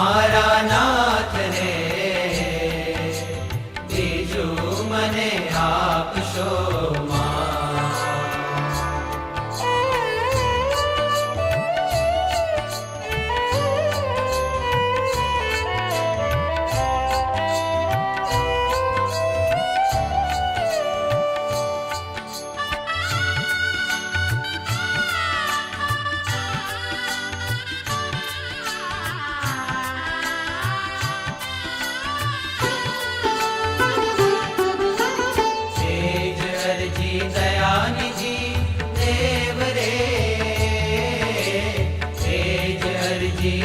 મારા નાથ રે, બીજું મને આપશો માં. દયાનિધિ દેવ રે, એ જ અરજી